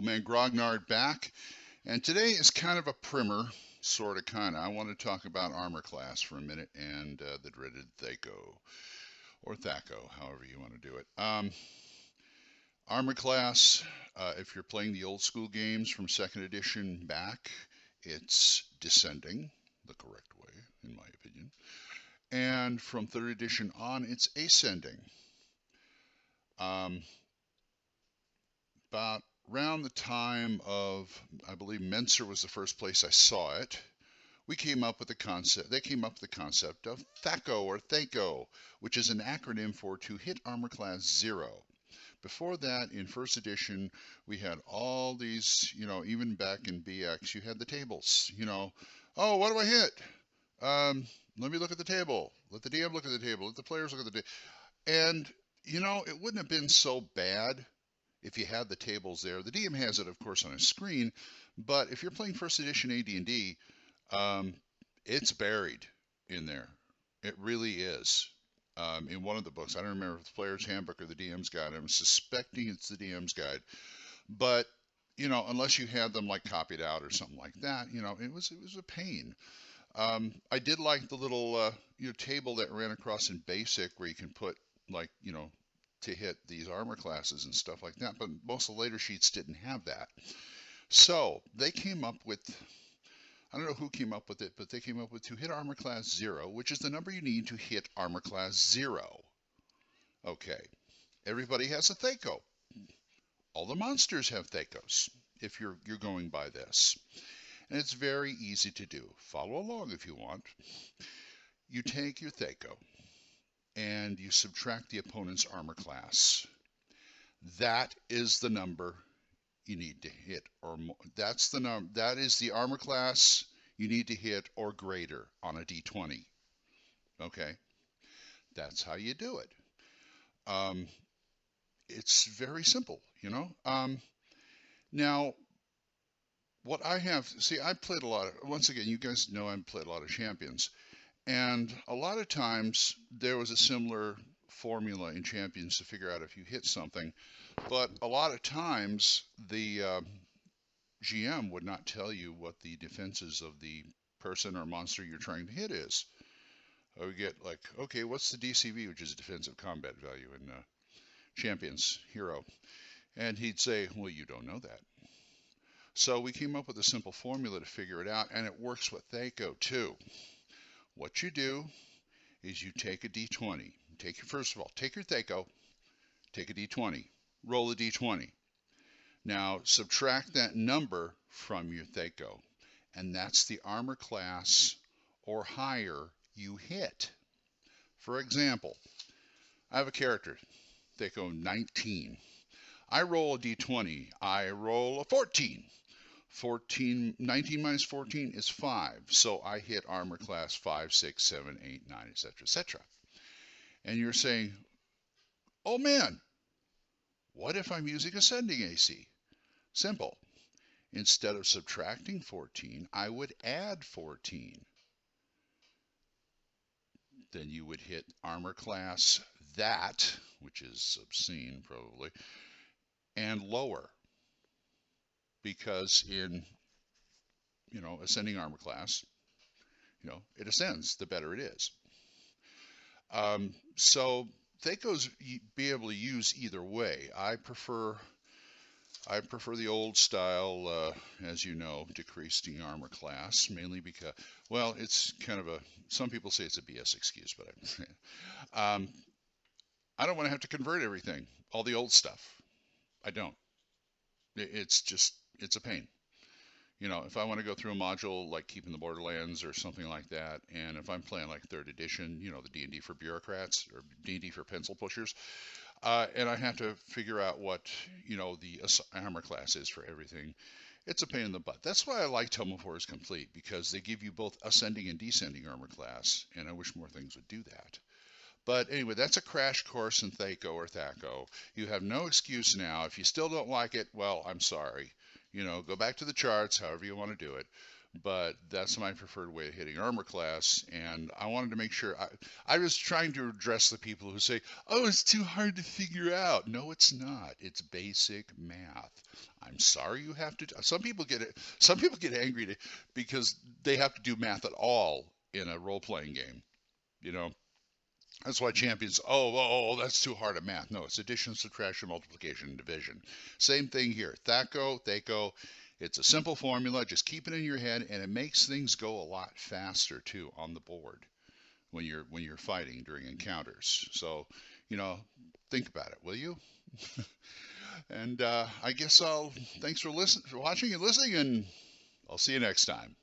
man, Grognard back, and today is kind of a primer, sort of, kind of. I want to talk about armor class for a minute and the dreaded THAC-0, or THAC-0, however you want to do it. Armor class, if you're playing the old school games from 2nd edition back, it's descending, the correct way, in my opinion. And from 3rd edition on, it's ascending. About around the time of, I believe Menser was the first place I saw it, we came up with the concept, they came up with the concept of THAC-0 or THAC-0, which is an acronym for To Hit Armor Class 0. Before that, in 1st edition, we had all these, even back in BX, you had the tables, oh, what do I hit? Let me look at the table. Let the DM look at the table. Let the players look at the table. And, it wouldn't have been so bad if you had the tables there. The DM has it, of course, on a screen, but if you're playing 1st edition AD&D, it's buried in there. It really is. In one of the books, I don't remember if it's the Player's Handbook or the DM's Guide. I'm suspecting it's the DM's Guide, but unless you had them like copied out or something like that, it was a pain. I did like the little table that ran across in Basic where you can put like to hit these armor classes and stuff like that, but most of the later sheets didn't have that. So they came up with, I don't know who came up with it, but they came up with To Hit Armor Class 0, which is the number you need to hit Armor Class 0. Okay, everybody has a THAC-0. All the monsters have THAC-0s, if you're going by this. And it's very easy to do. Follow along if you want. You take your THAC-0, and you subtract the opponent's armor class. That is the number you need to hit, or that's the number. That is the armor class you need to hit or greater on a D20. Okay, that's how you do it. It's very simple, Now, what I have, I played a lot of. Once again, you guys know I've played a lot of Champions. And a lot of times there was a similar formula in Champions to figure out if you hit something, but a lot of times the GM would not tell you what the defenses of the person or monster you're trying to hit is. I would get like, okay, what's the DCV, which is defensive combat value in Champions Hero? And he'd say, well, you don't know that. So we came up with a simple formula to figure it out, and it works with THAC-0 too. What you do is you take a D20. First of all, take your THAC-0, take a D20, roll a D20. Now subtract that number from your THAC-0, and that's the armor class or higher you hit. For example, I have a character, THAC-0 19. I roll a D20, I roll a 14. 19 minus 14 is 5, so I hit armor class 5, 6, 7, 8, 9, etc., etc. And you're saying, oh man, what if I'm using ascending AC? Simple. Instead of subtracting 14, I would add 14. Then you would hit armor class that, which is obscene probably, and lower. Because in, ascending armor class, it ascends, the better it is. So THAC-0's be able to use either way. I prefer the old style, as you know, decreasing armor class, mainly because, well, it's kind of some people say it's a BS excuse, but I don't want to have to convert everything, all the old stuff. I don't. It's a pain. If I want to go through a module like Keeping the Borderlands or something like that, and if I'm playing like 3rd edition, the D&D for bureaucrats or D&D for pencil pushers, and I have to figure out what, the armor class is for everything, it's a pain in the butt. That's why I like Tome of Horrors Complete, because they give you both ascending and descending armor class, and I wish more things would do that. But anyway, that's a crash course in THAC-0 or THAC-0. You have no excuse now. If you still don't like it, well, I'm sorry. Go back to the charts, however you want to do it. but that's my preferred way of hitting armor class. And I wanted to make sure I was trying to address the people who say, "Oh, it's too hard to figure out." No, it's not. It's basic math. I'm sorry you have to. Some people get it. Some people get angry because they have to do math at all in a role-playing game. You know, that's why champions, that's too hard at math. No, it's addition, subtraction, multiplication, and division. Same thing here. THAC-0, THAC-0. It's a simple formula. Just keep it in your head, and it makes things go a lot faster too on the board when you're fighting during encounters. So, think about it, will you? And I guess I'll thanks for watching and listening, and I'll see you next time.